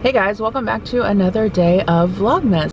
Hey guys, welcome back to another day of Vlogmas.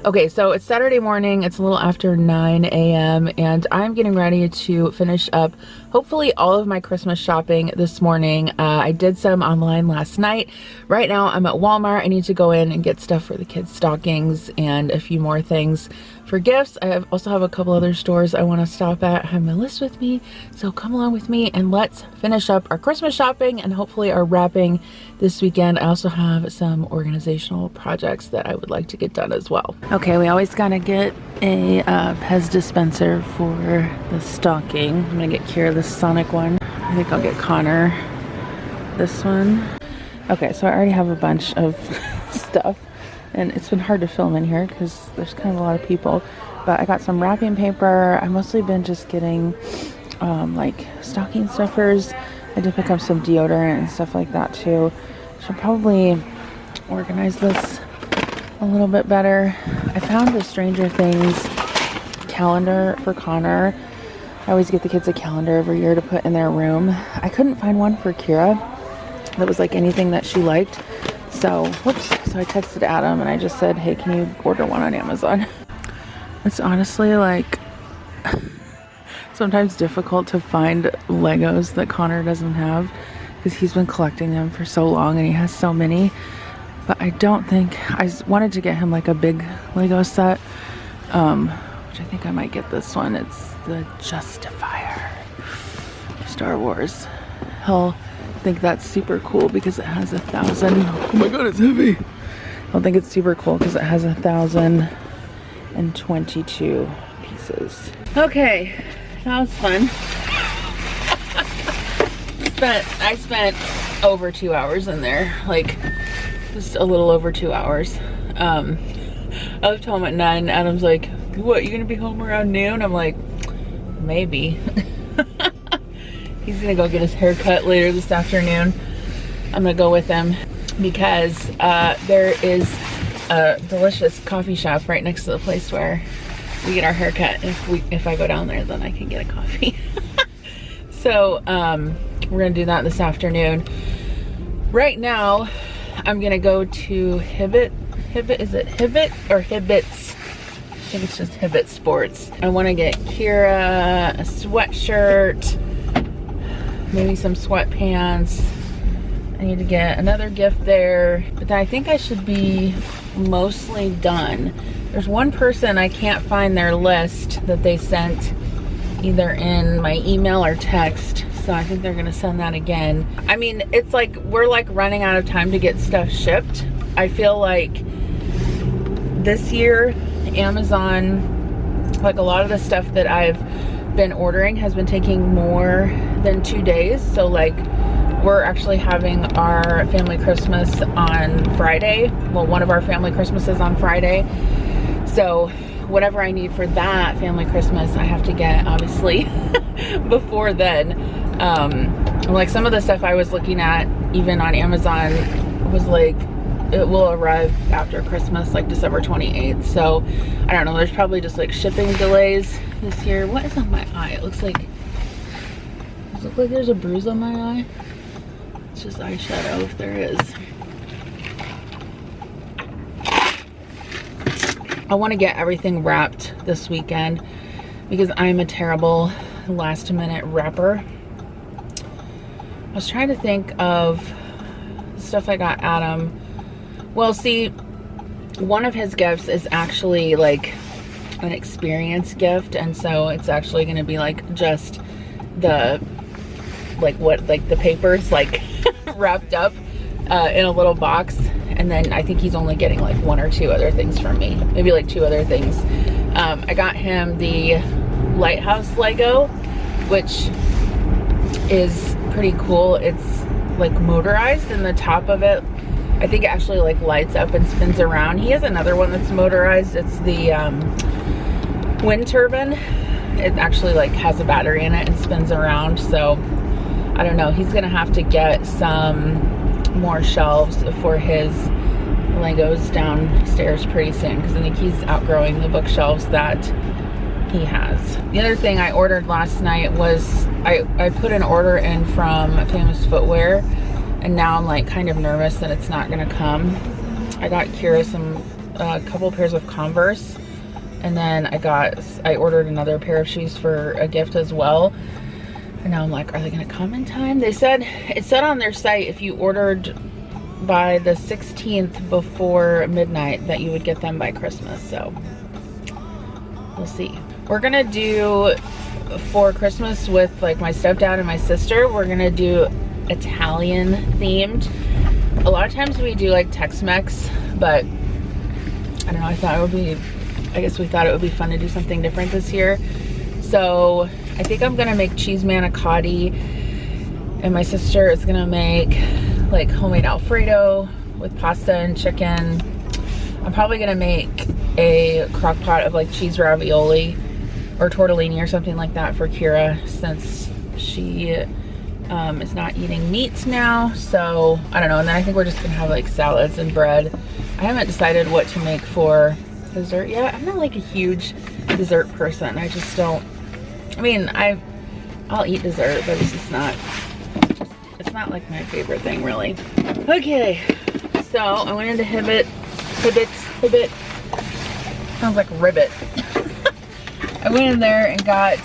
Okay, so it's Saturday morning, it's a little after 9 a.m. and I'm getting ready to finish up hopefully all of my Christmas shopping this morning. I did some online last night. Right now I'm at Walmart. I need to go in and get stuff for the kids' stockings and a few more things for gifts. I also have a couple other stores I want to stop at. I have my list with me, so come along with me and let's finish up our Christmas shopping and hopefully our wrapping this weekend. I also have some organizational projects that I would like to get done as well. Okay, we always gotta get a Pez dispenser for the stocking. I'm gonna get Kira this Sonic one. I think I'll get Connor this one. Okay, so I already have a bunch of stuff and it's been hard to film in here because there's kind of a lot of people, but I got some wrapping paper. I've mostly been just getting like stocking stuffers. I did pick up some deodorant and stuff like that too. Should probably organize this a little bit better. I found the Stranger Things calendar for Connor. I always get the kids a calendar every year to put in their room. I couldn't find one for Kira that was like anything that she liked. So, whoops. So I texted Adam and I just said, hey, can you order one on Amazon? It's honestly like sometimes difficult to find Legos that Connor doesn't have because he's been collecting them for so long and he has so many. But I don't think, I wanted to get him like a big Lego set, which I think I might get this one. It's the Justifier, Star Wars. He'll think that's super cool because it has 1,000, oh my god, it's heavy. I'll think it's super cool because it has 1,022 pieces. Okay, that was fun. I spent over 2 hours in there, like just a little over 2 hours. I left home at 9. Adam's like, what, you gonna be home around noon? I'm like, maybe. He's gonna go get his hair cut later this afternoon. I'm gonna go with him because there is a delicious coffee shop right next to the place where we get our hair cut. If I go down there, then I can get a coffee. So we're gonna do that this afternoon. Right now, I'm gonna go to Hibbett. Is it Hibbett or Hibbett's? I think it's just Hibbett Sports. I wanna get Kira a sweatshirt, maybe some sweatpants. I need to get another gift there, but I think I should be mostly done. There's one person I can't find their list that they sent either in my email or text, so I think they're gonna send that again. I mean, it's like we're like running out of time to get stuff shipped. I feel like this year Amazon, like a lot of the stuff that I've been ordering has been taking more than 2 days. So like we're actually having our family Christmas on Friday. Well, one of our family Christmases on Friday. So whatever I need for that family Christmas, I have to get obviously before then. Like some of the stuff I was looking at even on Amazon was like, it will arrive after Christmas, like December 28th. So I don't know, there's probably just like shipping delays this year. What is on my eye? It looks like, does it look like there's a bruise on my eye? It's just eyeshadow if there is. I want to get everything wrapped this weekend because I'm a terrible last minute wrapper. I was trying to think of stuff I got Adam. Well, see, one of his gifts is actually like an experience gift, and so it's actually going to be like just the the papers like wrapped up in a little box, and then I think he's only getting like 1 or 2 other things from me, maybe like 2 other things. I got him the lighthouse Lego, which is pretty cool. It's like motorized, and the top of it, I think it actually like lights up and spins around. He has another one that's motorized. It's the wind turbine. it actually like has a battery in it and spins around. So I don't know, he's gonna have to get some more shelves for his Legos downstairs pretty soon, because I think he's outgrowing the bookshelves that he has. The other thing I ordered last night was I put an order in from Famous Footwear, and now I'm like kind of nervous that it's not gonna come. I got Kira a couple pairs of Converse, and then I ordered another pair of shoes for a gift as well. And now I'm like, are they gonna come in time? It said on their site if you ordered by the 16th before midnight that you would get them by Christmas, so we'll see. We're gonna do, for Christmas with like my stepdad and my sister, we're gonna do Italian themed. A lot of times we do like Tex-Mex, but I don't know, I guess we thought it would be fun to do something different this year. So I think I'm gonna make cheese manicotti, and my sister is gonna make like homemade Alfredo with pasta and chicken. I'm probably gonna make a crock pot of like cheese ravioli or tortellini or something like that for Kira, since she is not eating meat now. So I don't know. And then I think we're just gonna have like salads and bread. I haven't decided what to make for dessert yet. I'm not like a huge dessert person. I just don't, I mean, I'll eat dessert, but it's just not, it's not like my favorite thing really. Okay, so I went into Hibbett, sounds like ribbit. I went in there and got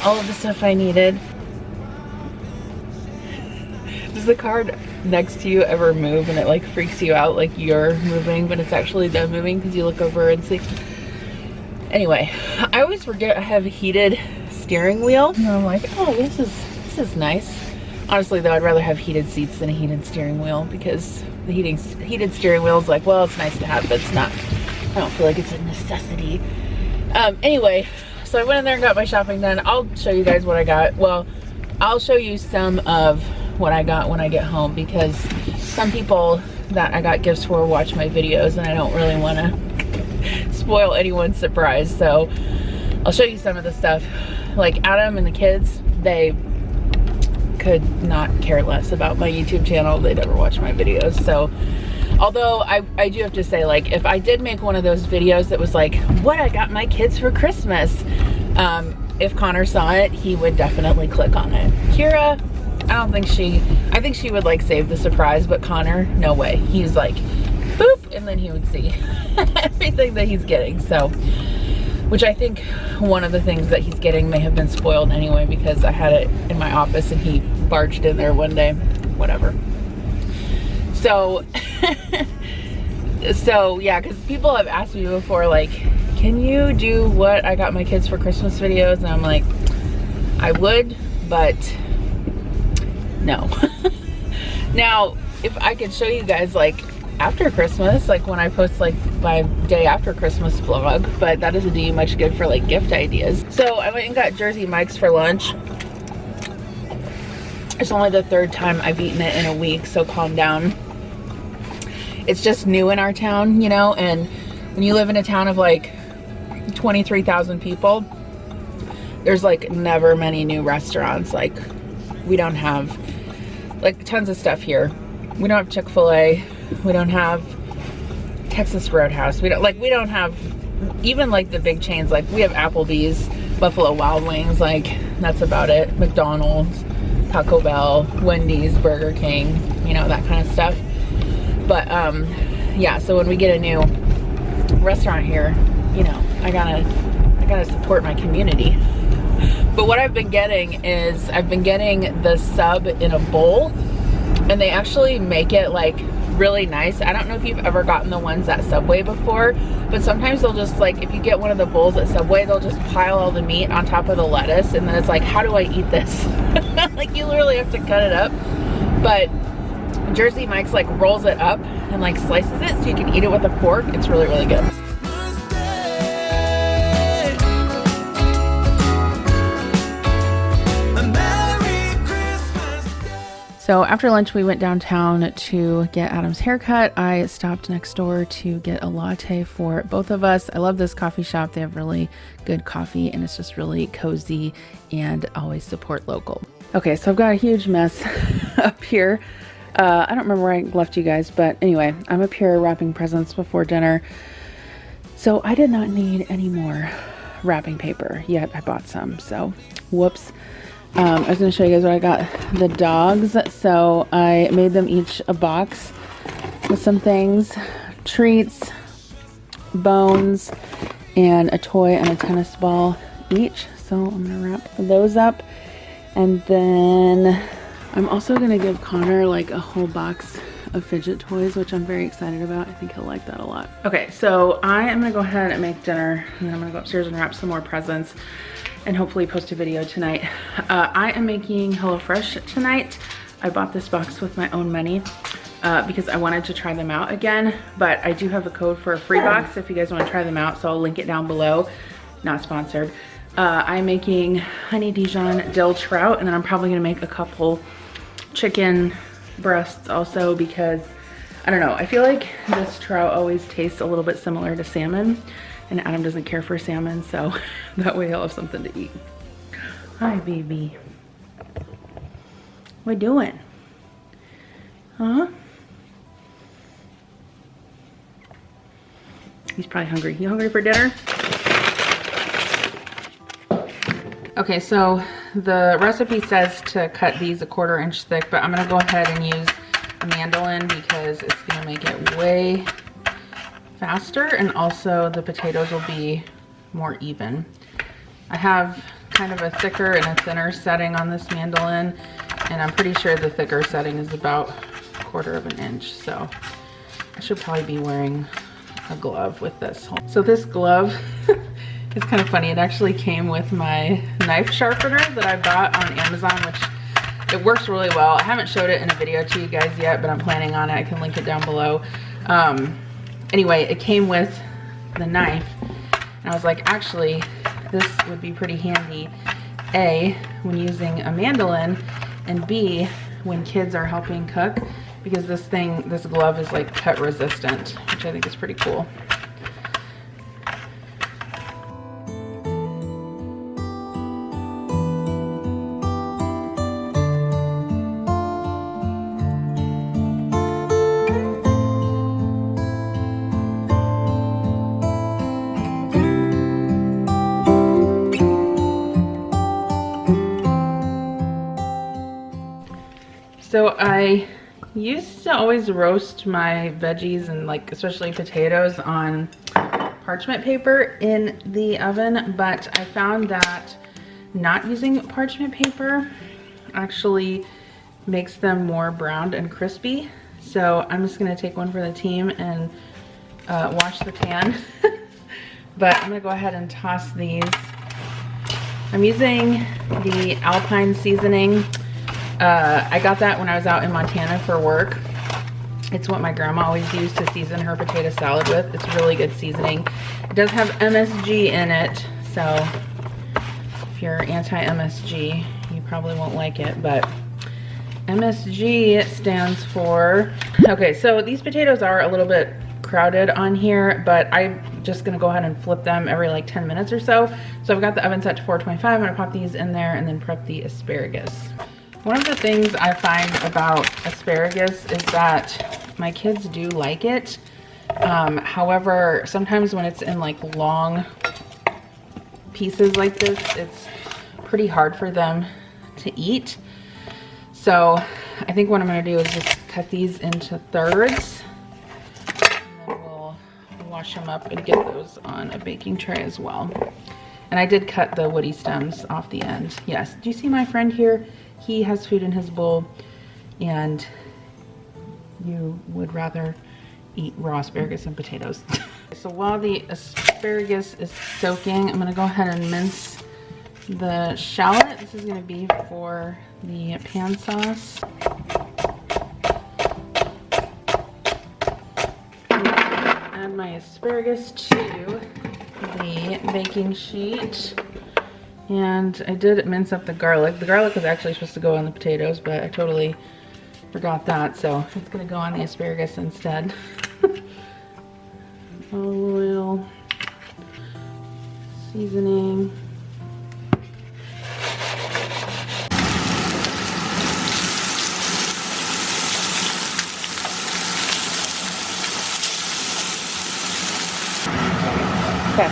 all of the stuff I needed. Does the car next to you ever move and it like freaks you out, like you're moving but it's actually them moving because you look over and see? Anyway, I always forget I have a heated steering wheel, and I'm like, oh, this is nice. Honestly though, I'd rather have heated seats than a heated steering wheel, because the heated steering wheel is like, well, it's nice to have, but it's not, I don't feel like it's a necessity. Anyway, so I went in there and got my shopping done. I'll show you guys what I got. Well, I'll show you some of what I got when I get home, because some people that I got gifts for watch my videos and I don't really want to spoil anyone's surprise. So I'll show you some of the stuff. Like Adam and the kids, they could not care less about my YouTube channel. They never watch my videos. So although I do have to say, like, if I did make one of those videos that was like what I got my kids for Christmas, if Connor saw it, he would definitely click on it. Kira, I think she would like save the surprise, but Connor, no way. He's like, boop, and then he would see everything that he's getting. So, which I think one of the things that he's getting may have been spoiled anyway, because I had it in my office and he barged in there one day, whatever. So, so yeah, because people have asked me before, like, can you do what I got my kids for Christmas videos? And I'm like, I would, but no. Now, if I could show you guys like after Christmas, like when I post like my day after Christmas vlog, but that doesn't do you much good for like gift ideas. So I went and got Jersey Mike's for lunch. It's only the third time I've eaten it in a week, so calm down. It's just new in our town, you know, and when you live in a town of like 23,000 people, there's like never many new restaurants. Like, we don't have like tons of stuff here. We don't have Chick-fil-A. We don't have Texas Roadhouse. We don't have even like the big chains. Like, we have Applebee's, Buffalo Wild Wings, like that's about it. McDonald's, Taco Bell, Wendy's, Burger King, you know, that kind of stuff. But yeah, so when we get a new restaurant here, you know, I gotta support my community. But what I've been getting is I've been getting the sub in a bowl, and they actually make it like really nice. I don't know if you've ever gotten the ones at Subway before, but sometimes they'll just like, if you get one of the bowls at Subway, they'll just pile all the meat on top of the lettuce, and then it's like, how do I eat this? Like, you literally have to cut it up. But Jersey Mike's like rolls it up and like slices it so you can eat it with a fork. It's really, really good. So after lunch, we went downtown to get Adam's haircut. I stopped next door to get a latte for both of us. I love this coffee shop. They have really good coffee and it's just really cozy and always support local. Okay, so I've got a huge mess up here. I don't remember where I left you guys, but anyway, I'm up here wrapping presents before dinner. So I did not need any more wrapping paper, yet I bought some, so whoops. I was going to show you guys what I got the dogs. So I made them each a box with some things, treats, bones, and a toy and a tennis ball each. So I'm going to wrap those up. And then I'm also going to give Connor like a whole box of fidget toys, which I'm very excited about. I think he'll like that a lot. Okay, so I am going to go ahead and make dinner, and then I'm going to go upstairs and wrap some more presents and hopefully post a video tonight. I am making HelloFresh tonight. I bought this box with my own money because I wanted to try them out again, but I do have a code for a free box if you guys want to try them out, so I'll link it down below. Not sponsored. I'm making honey Dijon dill trout, and then I'm probably gonna make a couple chicken breasts also because, I don't know, I feel like this trout always tastes a little bit similar to salmon, and Adam doesn't care for salmon, so that way he'll have something to eat. Hi, baby. What you doing? Huh? He's probably hungry. You hungry for dinner? Okay, so the recipe says to cut these a 1/4 inch thick, but I'm gonna go ahead and use a mandolin because it's gonna make it way faster, and also the potatoes will be more even. I have kind of a thicker and a thinner setting on this mandolin, and I'm pretty sure the thicker setting is about 1/4 inch, so I should probably be wearing a glove with this. So this glove is kind of funny. It actually came with my knife sharpener that I bought on Amazon, which it works really well. I haven't showed it in a video to you guys yet, but I'm planning on it. I can link it down below. Anyway, it came with the knife, and I was like, actually, this would be pretty handy, A, when using a mandolin, and B, when kids are helping cook, because this glove is like cut resistant, which I think is pretty cool. So I used to always roast my veggies and like especially potatoes on parchment paper in the oven, but I found that not using parchment paper actually makes them more browned and crispy. So I'm just gonna take one for the team and wash the pan. But I'm gonna go ahead and toss these. I'm using the Alpine seasoning. I got that when I was out in Montana for work. It's what my grandma always used to season her potato salad with. It's really good seasoning. It does have MSG in it, so if you're anti-MSG, you probably won't like it, but MSG stands for... Okay, so these potatoes are a little bit crowded on here, but I'm just gonna go ahead and flip them every like 10 minutes or so. So I've got the oven set to 425. I'm gonna pop these in there and then prep the asparagus. One of the things I find about asparagus is that my kids do like it. However, sometimes when it's in like long pieces like this, it's pretty hard for them to eat. So I think what I'm gonna do is just cut these into thirds, and then we'll wash them up and get those on a baking tray as well. And I did cut the woody stems off the end. Yes, do you see my friend here? He has food in his bowl, and you would rather eat raw asparagus and potatoes. So while the asparagus is soaking, I'm gonna go ahead and mince the shallot. This is gonna be for the pan sauce. Add my asparagus to the baking sheet. And I did mince up the garlic. The garlic was actually supposed to go on the potatoes, but I totally Forgot that, so it's gonna go on the asparagus instead. Olive oil, seasoning. Okay.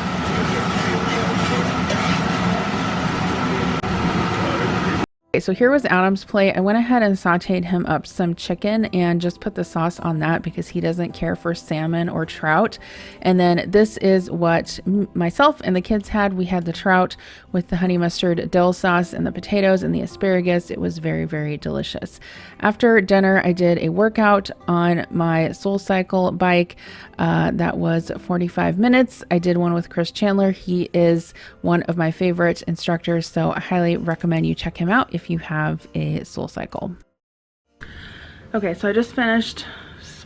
Okay, so here was Adam's plate. I went ahead and sauteed him up some chicken and just put the sauce on that because he doesn't care for salmon or trout. And then this is what myself and the kids had. We had the trout with the honey mustard dill sauce and the potatoes and the asparagus. It was very, very delicious. After dinner, I did a workout on my SoulCycle bike. That was 45 minutes. I did one with Chris Chandler. He is one of my favorite instructors, so I highly recommend you check him out if you have a SoulCycle. Okay, so I just finished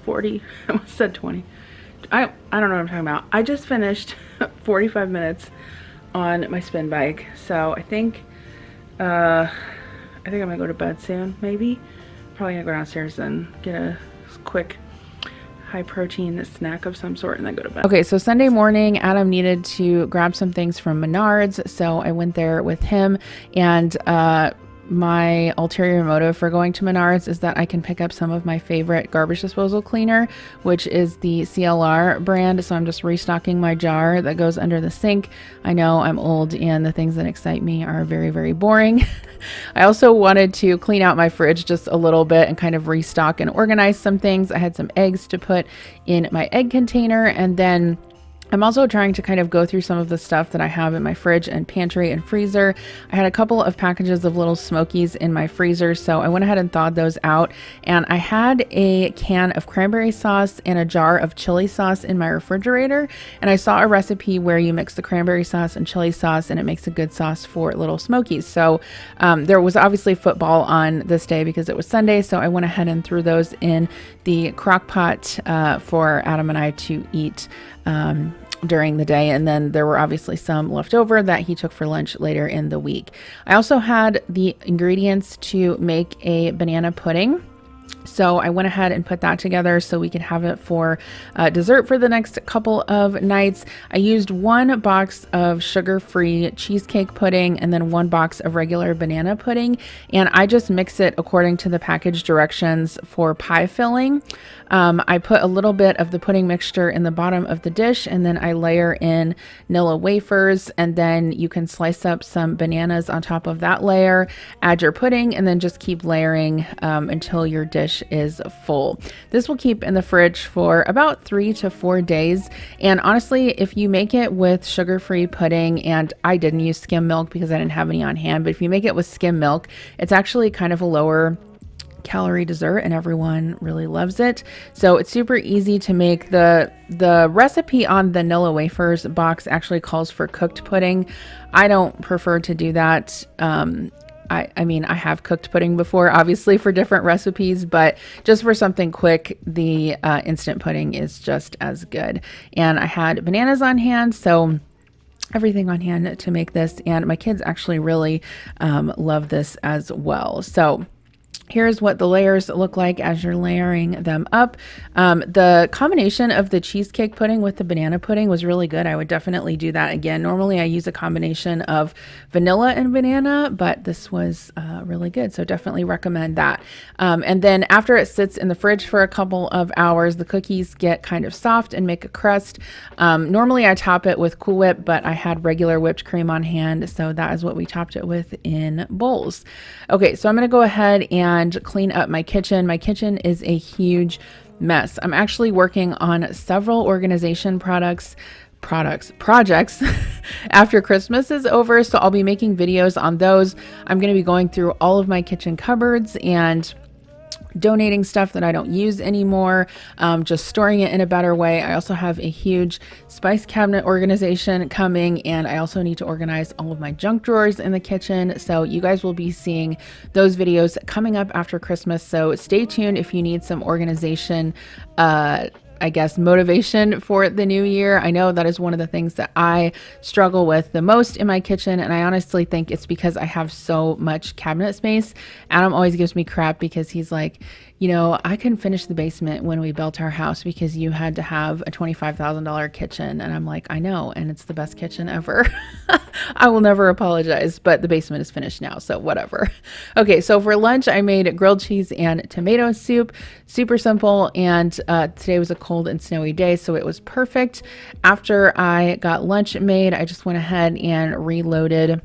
40, I almost said 20. I don't know what I'm talking about. I just finished 45 minutes on my spin bike. So I think I'm gonna go to bed soon, maybe. Probably gonna go downstairs and get a quick high protein snack of some sort and then go to bed. Okay, so Sunday morning, Adam needed to grab some things from Menards, so I went there with him, and my ulterior motive for going to Menards is that I can pick up some of my favorite garbage disposal cleaner, which is the CLR brand. So I'm just restocking my jar that goes under the sink. I know I'm old and the things that excite me are very, very boring. I also wanted to clean out my fridge just a little bit and kind of restock and organize some things. I had some eggs to put in my egg container, and then I'm also trying to kind of go through some of the stuff that I have in my fridge and pantry and freezer. I had a couple of packages of little Smokies in my freezer, so I went ahead and thawed those out. And I had a can of cranberry sauce and a jar of chili sauce in my refrigerator. And I saw a recipe where you mix the cranberry sauce and chili sauce and it makes a good sauce for little Smokies. So there was obviously football on this day because it was Sunday, so I went ahead and threw those in the crock pot for Adam and I to eat during the day, and then there were obviously some left over that he took for lunch later in the week. I also had the ingredients to make a banana pudding. So I went ahead and put that together so we could have it for dessert for the next couple of nights. I used 1 box of sugar-free cheesecake pudding and then 1 box of regular banana pudding. And I just mix it according to the package directions for pie filling. I put a little bit of the pudding mixture in the bottom of the dish, and then I layer in Nilla wafers, and then you can slice up some bananas on top of that layer, add your pudding, and then just keep layering until your dish is full. This will keep in the fridge for about 3 to 4 days. And honestly, if you make it with sugar-free pudding, and I didn't use skim milk because I didn't have any on hand, but if you make it with skim milk, it's actually kind of a lower calorie dessert and everyone really loves it. So it's super easy to make. The recipe on the Nilla wafers box actually calls for cooked pudding. I don't prefer to do that. I mean, I have cooked pudding before, obviously, for different recipes, but just for something quick, the instant pudding is just as good. And I had bananas on hand, so everything on hand to make this, and my kids actually really love this as well. So here's what the layers look like as you're layering them up. The combination of the cheesecake pudding with the banana pudding was really good. I would definitely do that again. Normally I use a combination of vanilla and banana, but this was really good. So definitely recommend that. And then after it sits in the fridge for a couple of hours, the cookies get kind of soft and make a crust. Normally I top it with Cool Whip, but I had regular whipped cream on hand, so that is what we topped it with in bowls. Okay, so I'm going to go ahead and clean up my kitchen. My kitchen is a huge mess. I'm actually working on several organization projects after Christmas is over, so I'll be making videos on those. I'm going to be going through all of my kitchen cupboards and donating stuff that I don't use anymore, just storing it in a better way. I also have a huge spice cabinet organization coming, and I also need to organize all of my junk drawers in the kitchen. So you guys will be seeing those videos coming up after Christmas. So stay tuned if you need some organization I guess, motivation for the new year. I know that is one of the things that I struggle with the most in my kitchen, and I honestly think it's because I have so much cabinet space. Adam always gives me crap because he's like, you know, I couldn't finish the basement when we built our house because you had to have a $25,000 kitchen. And I'm like, I know, and it's the best kitchen ever. I will never apologize, but the basement is finished now, so whatever. Okay, so for lunch, I made grilled cheese and tomato soup. Super simple, and today was a cold and snowy day, so it was perfect. After I got lunch made, I just went ahead and reloaded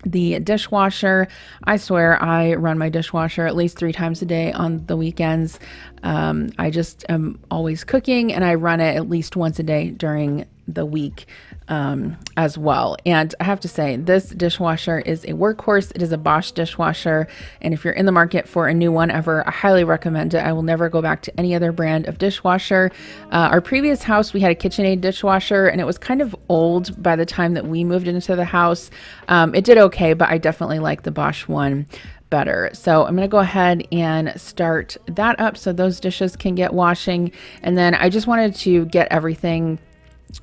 the dishwasher. I swear I run my dishwasher at least 3 times a day on the weekends. I just am always cooking, and I run it at least once a day during the week as well. And I have to say, this dishwasher is a workhorse. It is a Bosch dishwasher, and if you're in the market for a new one ever, I highly recommend it. I will never go back to any other brand of dishwasher. Our previous house, we had a KitchenAid dishwasher, and it was kind of old by the time that we moved into the house. It did okay, but I definitely like the Bosch one better. So I'm going to go ahead and start that up so those dishes can get washing. And then I just wanted to get everything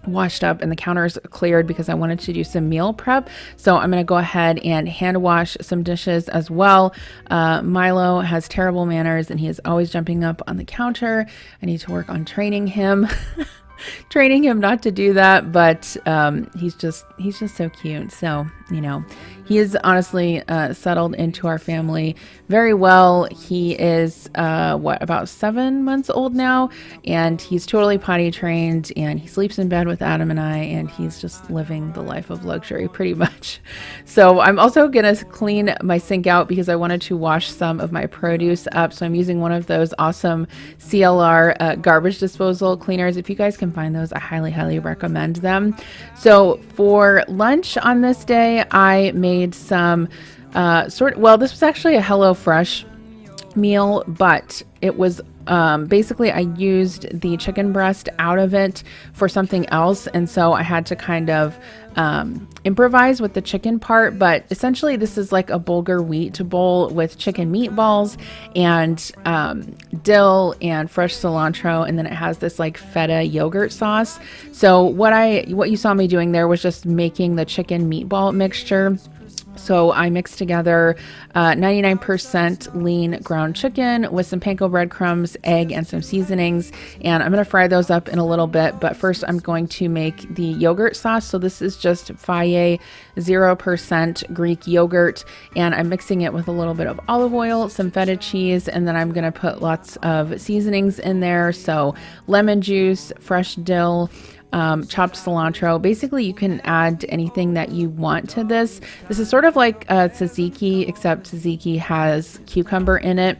washed up and the counters cleared because I wanted to do some meal prep. So I'm going to go ahead and hand wash some dishes as well. Milo has terrible manners and he is always jumping up on the counter. I need to work on training him. Training him not to do that, but he's just so cute. So, you know, he is honestly settled into our family very well. He is about 7 months old now, and he's totally potty trained, and he sleeps in bed with Adam and I, and he's just living the life of luxury pretty much. So I'm also gonna clean my sink out because I wanted to wash some of my produce up. So I'm using one of those awesome CLR garbage disposal cleaners. If you guys can find those, I highly recommend them. So for lunch on this day, I made some this was actually a HelloFresh meal, but it was basically I used the chicken breast out of it for something else, and so I had to kind of improvise with the chicken part. But essentially this is like a bulgur wheat bowl with chicken meatballs and dill and fresh cilantro, and then it has this like feta yogurt sauce. So what you saw me doing there was just making the chicken meatball mixture. So I mixed together 99% lean ground chicken with some panko breadcrumbs, egg, and some seasonings. And I'm going to fry those up in a little bit. But first I'm going to make the yogurt sauce. So this is just Fage 0% Greek yogurt. And I'm mixing it with a little bit of olive oil, some feta cheese, and then I'm going to put lots of seasonings in there. So lemon juice, fresh dill, chopped cilantro. Basically, you can add anything that you want to this. This is sort of like tzatziki, except tzatziki has cucumber in it.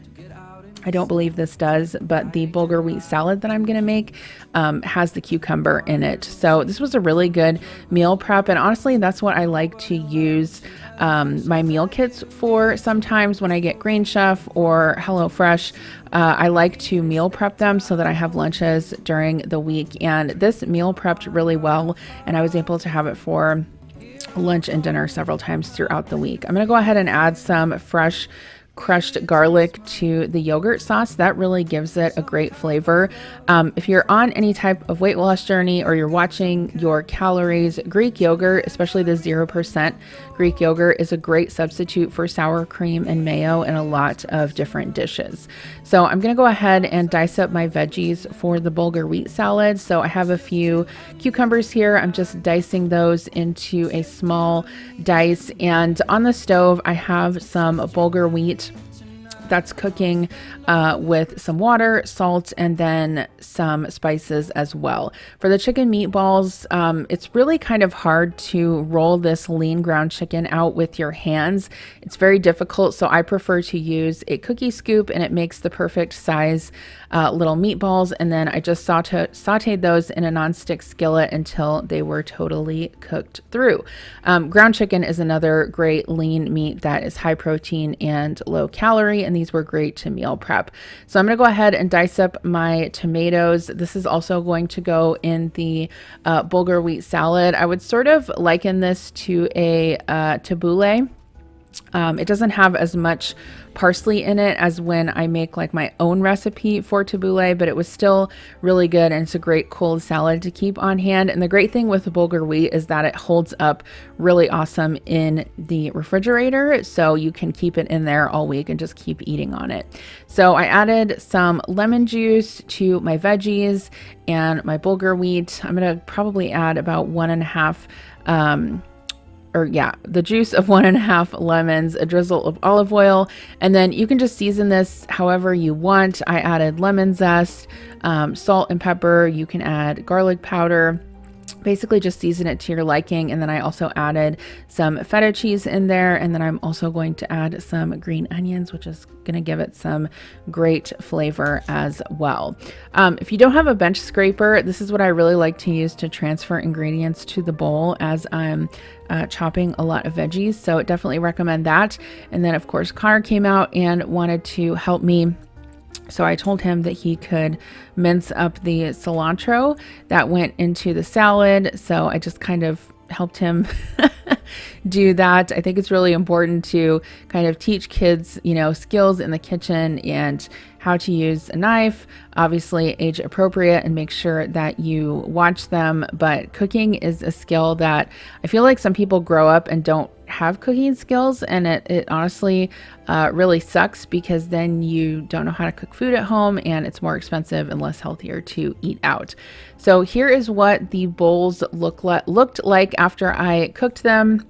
I don't believe this does, but the bulgur wheat salad that I'm going to make has the cucumber in it. So this was a really good meal prep. And honestly, that's what I like to use my meal kits for. Sometimes when I get Green Chef or HelloFresh, I like to meal prep them so that I have lunches during the week. And this meal prepped really well, and I was able to have it for lunch and dinner several times throughout the week. I'm going to go ahead and add some fresh crushed garlic to the yogurt sauce. That really gives it a great flavor. If you're on any type of weight loss journey or you're watching your calories, Greek yogurt, especially the 0% Greek yogurt, is a great substitute for sour cream and mayo in a lot of different dishes. So I'm going to go ahead and dice up my veggies for the bulgur wheat salad. So I have a few cucumbers here. I'm just dicing those into a small dice, and on the stove I have some bulgur wheat that's cooking with some water, salt, and then some spices as well. For the chicken meatballs, it's really kind of hard to roll this lean ground chicken out with your hands. It's very difficult, so I prefer to use a cookie scoop, and it makes the perfect size little meatballs. And then I just sauteed those in a nonstick skillet until they were totally cooked through. Ground chicken is another great lean meat that is high protein and low calorie, and these were great to meal prep. So I'm going to go ahead and dice up my tomatoes. This is also going to go in the bulgur wheat salad. I would sort of liken this to a tabbouleh. It doesn't have as much parsley in it as when I make like my own recipe for tabbouleh, but it was still really good, and it's a great cold salad to keep on hand. And the great thing with the bulgur wheat is that it holds up really awesome in the refrigerator, so you can keep it in there all week and just keep eating on it. So I added some lemon juice to my veggies and my bulgur wheat. I'm gonna probably add about 1.5 the juice of 1.5 lemons, a drizzle of olive oil, and then you can just season this however you want. I added lemon zest, salt and pepper. You can add garlic powder. Basically just season it to your liking. And then I also added some feta cheese in there. And then I'm also going to add some green onions, which is going to give it some great flavor as well. If you don't have a bench scraper, this is what I really like to use to transfer ingredients to the bowl as I'm chopping a lot of veggies. So definitely recommend that. And then of course, Connor came out and wanted to help me. So I told him that he could mince up the cilantro that went into the salad. So I just kind of helped him do that. I think it's really important to kind of teach kids, skills in the kitchen and how to use a knife, obviously age appropriate, and make sure that you watch them. But cooking is a skill that I feel like some people grow up and don't have cooking skills, and it honestly really sucks, because then you don't know how to cook food at home and it's more expensive and less healthier to eat out. So here is what the bowls looked like after I cooked them.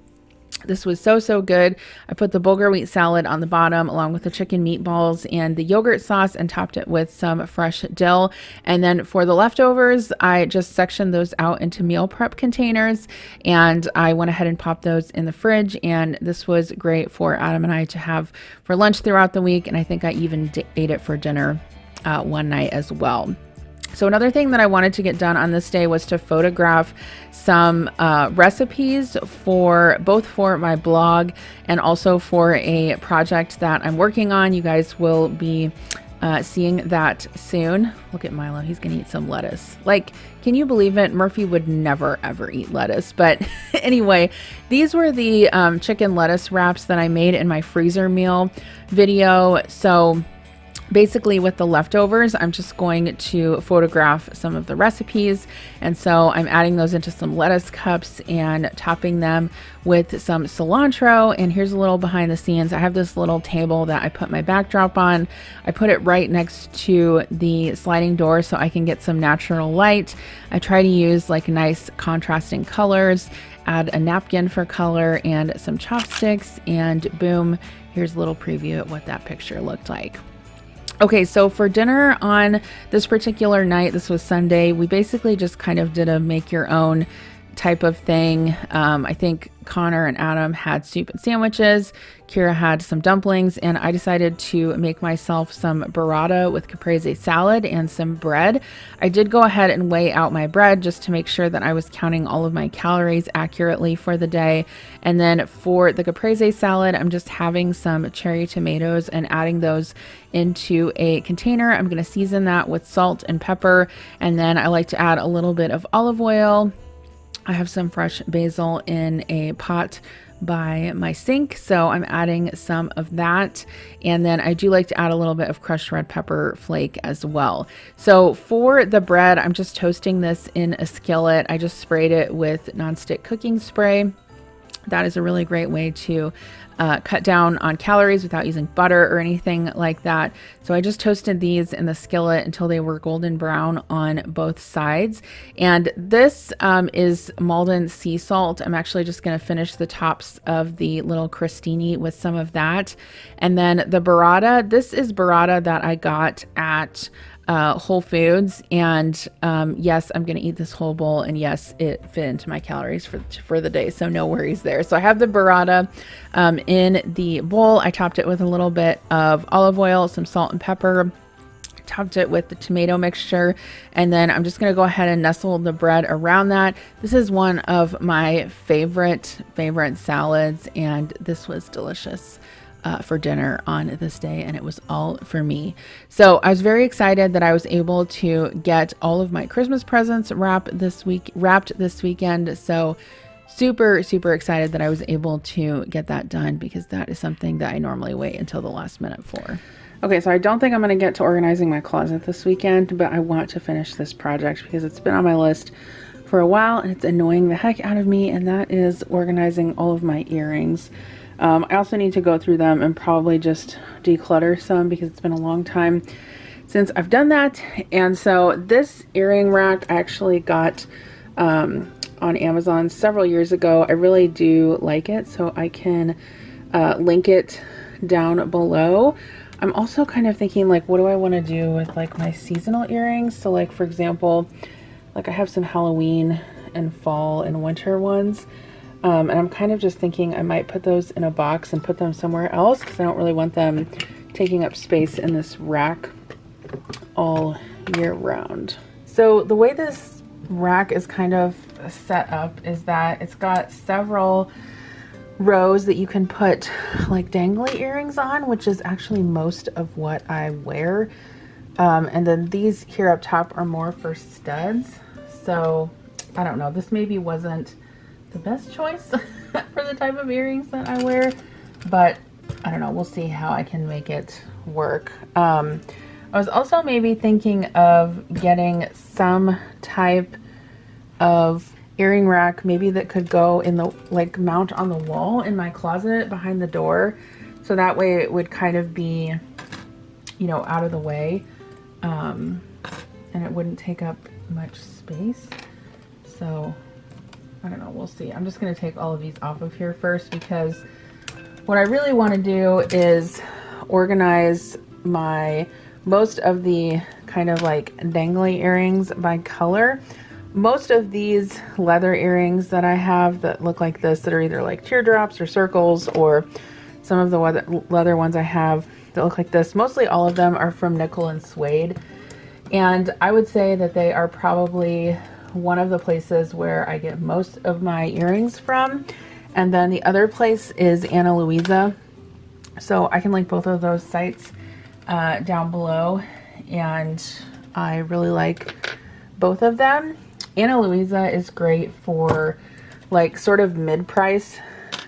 This was so good. I put the bulgur wheat salad on the bottom along with the chicken meatballs and the yogurt sauce, and topped it with some fresh dill. And then for the leftovers, I just sectioned those out into meal prep containers, and I went ahead and popped those in the fridge. And this was great for Adam and I to have for lunch throughout the week. And I think I even ate it for dinner one night as well. So another thing that I wanted to get done on this day was to photograph some recipes for my blog and also for a project that I'm working on. You guys will be seeing that soon. Look at Milo. He's going to eat some lettuce. Like, can you believe it? Murphy would never, ever eat lettuce. But anyway, these were the chicken lettuce wraps that I made in my freezer meal video. So basically with the leftovers, I'm just going to photograph some of the recipes. And so I'm adding those into some lettuce cups and topping them with some cilantro. And here's a little behind the scenes. I have this little table that I put my backdrop on. I put it right next to the sliding door so I can get some natural light. I try to use like nice contrasting colors, add a napkin for color and some chopsticks, and boom, here's a little preview at what that picture looked like. Okay, so for dinner on this particular night, this was Sunday, we basically just kind of did a make your own type of thing. I think Connor and Adam had soup and sandwiches. Kira had some dumplings, and I decided to make myself some burrata with caprese salad and some bread. I did go ahead and weigh out my bread just to make sure that I was counting all of my calories accurately for the day. And then for the caprese salad, I'm just having some cherry tomatoes and adding those into a container. I'm going to season that with salt and pepper, and then I like to add a little bit of olive oil. I have some fresh basil in a pot by my sink, so I'm adding some of that. And then I do like to add a little bit of crushed red pepper flake as well. So for the bread, I'm just toasting this in a skillet. I just sprayed it with nonstick cooking spray. That is a really great way to cut down on calories without using butter or anything like that. So I just toasted these in the skillet until they were golden brown on both sides. And this is Malden sea salt. I'm actually just going to finish the tops of the little crostini with some of that. And then the burrata, this is burrata that I got at Whole Foods, and yes, I'm gonna eat this whole bowl, and yes, it fit into my calories for the day, so no worries there. So I have the burrata in the bowl. I topped it with a little bit of olive oil, some salt and pepper, topped it with the tomato mixture, and then I'm just going to go ahead and nestle the bread around that. This is one of my favorite salads, and this was delicious for dinner on this day, and it was all for me. So I was very excited that I was able to get all of my Christmas presents wrapped this weekend. So super, super excited that I was able to get that done, because that is something that I normally wait until the last minute for. Okay, so I don't think I'm going to get to organizing my closet this weekend, but I want to finish this project because it's been on my list for a while and it's annoying the heck out of me, and that is organizing all of my earrings. I also need to go through them and probably just declutter some because it's been a long time since I've done that. And so this earring rack I actually got on Amazon several years ago. I really do like it, so I can link it down below. I'm also kind of thinking, like, what do I want to do with like my seasonal earrings? So like, for example, like I have some Halloween and fall and winter ones. And I'm kind of just thinking I might put those in a box and put them somewhere else because I don't really want them taking up space in this rack all year round. So the way this rack is kind of set up is that it's got several rows that you can put like dangly earrings on, which is actually most of what I wear. And then these here up top are more for studs. So I don't know, this maybe wasn't the best choice for the type of earrings that I wear, but I don't know, we'll see how I can make it work. I was also maybe thinking of getting some type of earring rack maybe that could go in the like mount on the wall in my closet behind the door, so that way it would kind of be, you know, out of the way, and it wouldn't take up much space. So I don't know, we'll see. I'm just going to take all of these off of here first, because what I really want to do is organize my most of the kind of like dangly earrings by color. Most of these leather earrings that I have that look like this, that are either like teardrops or circles, or some of the leather ones I have that look like this, mostly all of them are from nickel and suede. And I would say that they are probably one of the places where I get most of my earrings from. And then the other place is Ana Luisa. So I can link both of those sites down below. And I really like both of them. Ana Luisa is great for like sort of mid-price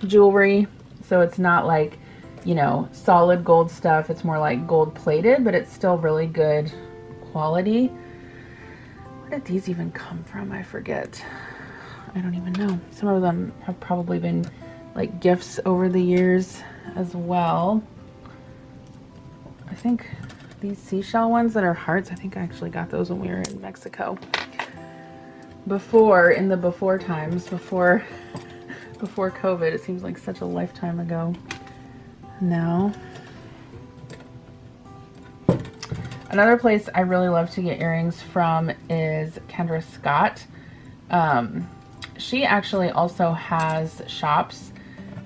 jewelry. So it's not like, you know, solid gold stuff. It's more like gold plated, but it's still really good quality. Where did these even come from? I forget. I don't even know. Some of them have probably been like gifts over the years as well. I think these seashell ones that are hearts, I think I actually got those when we were in Mexico. Before, in the before times, before COVID. It seems like such a lifetime ago now. Another place I really love to get earrings from is Kendra Scott. She actually also has shops,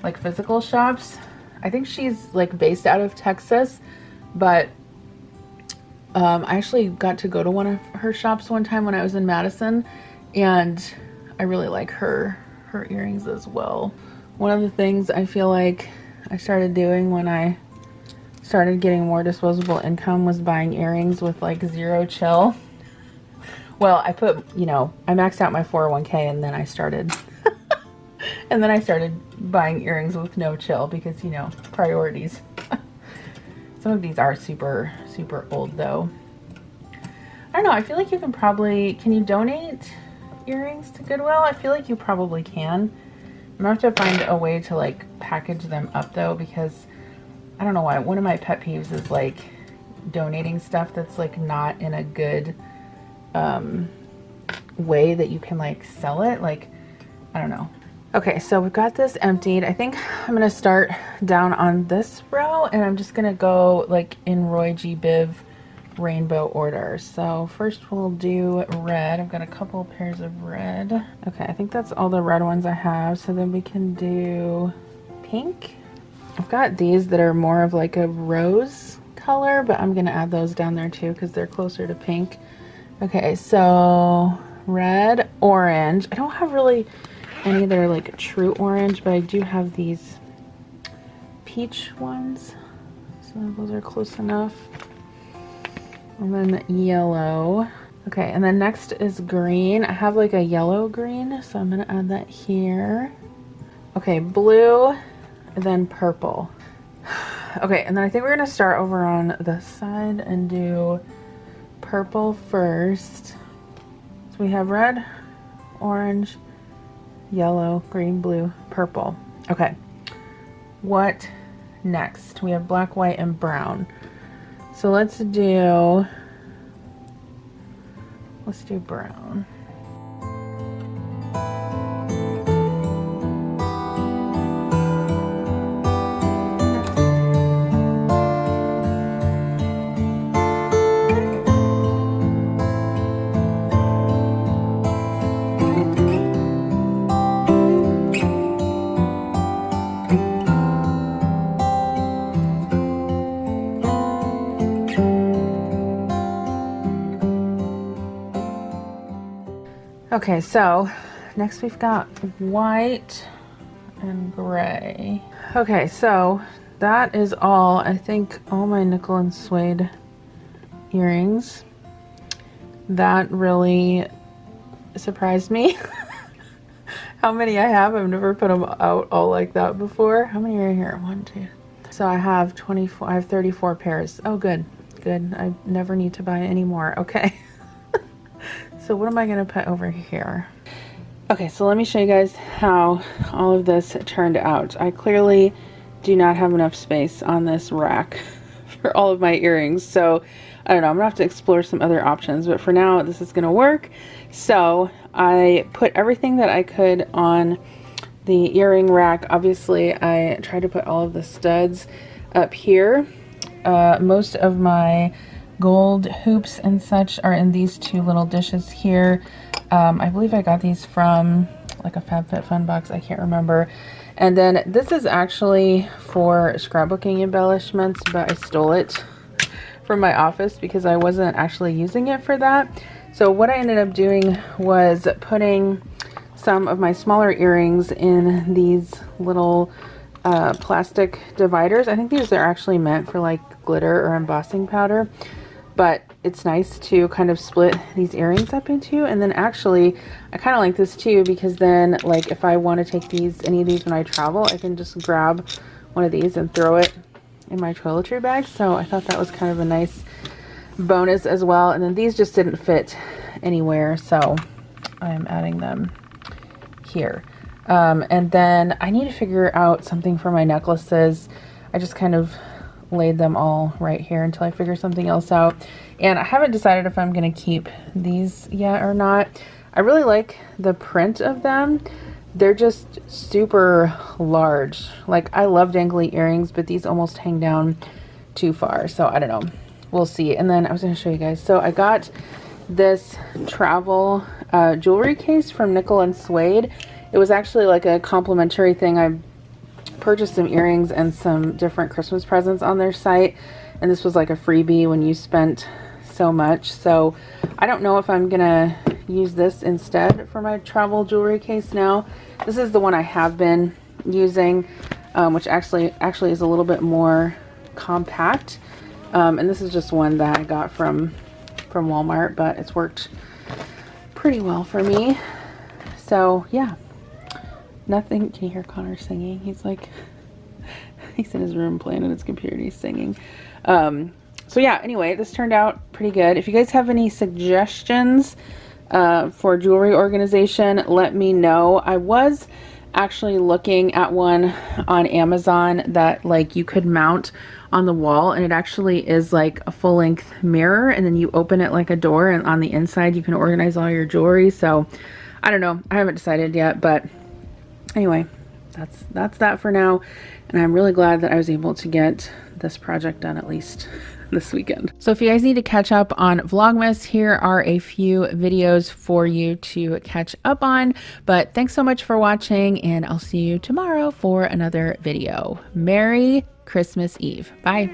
like physical shops. I think she's like based out of Texas, but I actually got to go to one of her shops one time when I was in Madison, and I really like her earrings as well. One of the things I feel like I started doing when I started getting more disposable income was buying earrings with like zero chill. Well, I put, you know, I maxed out my 401k, and then I started buying earrings with no chill because, you know, priorities. Some of these are super, super old though. I don't know, I feel like you can you donate earrings to Goodwill? I feel like you probably can. I'm gonna have to find a way to like package them up though, because I don't know why. One of my pet peeves is like donating stuff that's like not in a good way that you can like sell it. Like, I don't know. Okay, so we've got this emptied. I think I'm gonna start down on this row, and I'm just gonna go like in Roy G. Biv rainbow order. So first we'll do red. I've got a couple pairs of red. Okay, I think that's all the red ones I have. So then we can do pink. I've got these that are more of like a rose color, but I'm gonna add those down there too because they're closer to pink. Okay, so red, orange. I don't have really any that are like a true orange, but I do have these peach ones. So those are close enough. And then yellow. Okay, and then next is green. I have like a yellow green, so I'm gonna add that here. Okay, blue, and then purple. Okay, and then I think we're gonna start over on this side and do purple first. So we have red, orange, yellow, green, blue, purple. Okay, what next? We have black, white, and brown. So let's do brown. Okay, so next we've got white and gray. Okay, so that is all, I think, all my nickel and suede earrings. That really surprised me. How many I have. I've never put them out all like that before. How many are here? 1, 2. So I have 24, I have 34 pairs. Oh, good, good. I never need to buy any more. Okay. So what am I going to put over here? Okay, so let me show you guys how all of this turned out. I clearly do not have enough space on this rack for all of my earrings. So I don't know, I'm gonna have to explore some other options, but for now this is gonna work. So I put everything that I could on the earring rack. Obviously I tried to put all of the studs up here. Most of my gold hoops and such are in these two little dishes here. I believe I got these from like a FabFitFun box, I can't remember. And then this is actually for scrapbooking embellishments, but I stole it from my office because I wasn't actually using it for that. So what I ended up doing was putting some of my smaller earrings in these little plastic dividers. I think these are actually meant for like glitter or embossing powder, but it's nice to kind of split these earrings up into. And then actually I kind of like this too, because then like if I want to take these, any of these when I travel, I can just grab one of these and throw it in my toiletry bag. So I thought that was kind of a nice bonus as well. And then these just didn't fit anywhere, so I'm adding them here. And then I need to figure out something for my necklaces. I just kind of laid them all right here until I figure something else out. And I haven't decided if I'm going to keep these yet or not. I really like the print of them. They're just super large. Like, I love dangly earrings, but these almost hang down too far. So I don't know. We'll see. And then I was going to show you guys. So I got this travel jewelry case from Nickel and Suede. It was actually like a complimentary thing. I purchased some earrings and some different Christmas presents on their site, and this was like a freebie when you spent so much. So I don't know if I'm gonna use this instead for my travel jewelry case now. This is the one I have been using, which actually is a little bit more compact, and this is just one that I got from Walmart, but it's worked pretty well for me. So yeah, nothing. Can you hear Connor singing? He's like, he's in his room playing on his computer and he's singing. So yeah, anyway, this turned out pretty good. If you guys have any suggestions for jewelry organization, let me know. I was actually looking at one on Amazon that like you could mount on the wall, and it actually is like a full-length mirror, and then you open it like a door, and on the inside you can organize all your jewelry. So I don't know, I haven't decided yet, but anyway, that's that for now. And I'm really glad that I was able to get this project done at least this weekend. So if you guys need to catch up on Vlogmas, here are a few videos for you to catch up on. But thanks so much for watching, and I'll see you tomorrow for another video. Merry Christmas Eve. Bye.